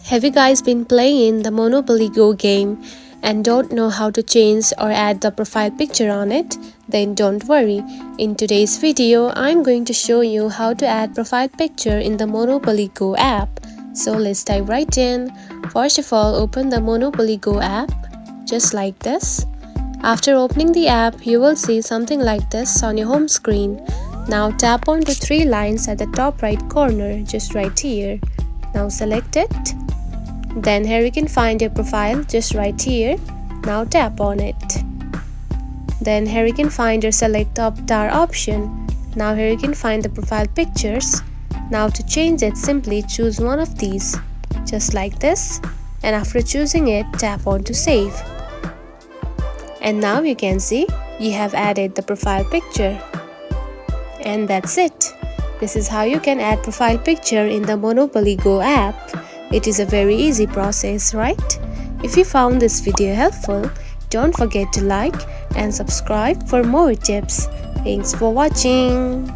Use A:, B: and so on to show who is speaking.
A: Have you guys been playing the Monopoly Go game and don't know how to change or add the profile picture on it? Then don't worry. In today's video, I'm going to show you how to add profile picture in the Monopoly Go app. So let's dive right in. First of all, open the Monopoly Go app, just like this. After opening the app, you will see something like this on your home screen. Now tap on the three lines at the top right corner, just right here. Now select it. Then here you can find your profile just right here. Now tap on it. Then here you can find your select avatar option. Now here you can find the profile pictures. Now to change it, simply choose one of these, just like this. And after choosing it, tap on to save. And now you can see you have added the profile picture. And that's it. This is how you can add profile picture in the Monopoly Go app. It is a very easy process, right? If you found this video helpful, don't forget to like and subscribe for more tips. Thanks for watching.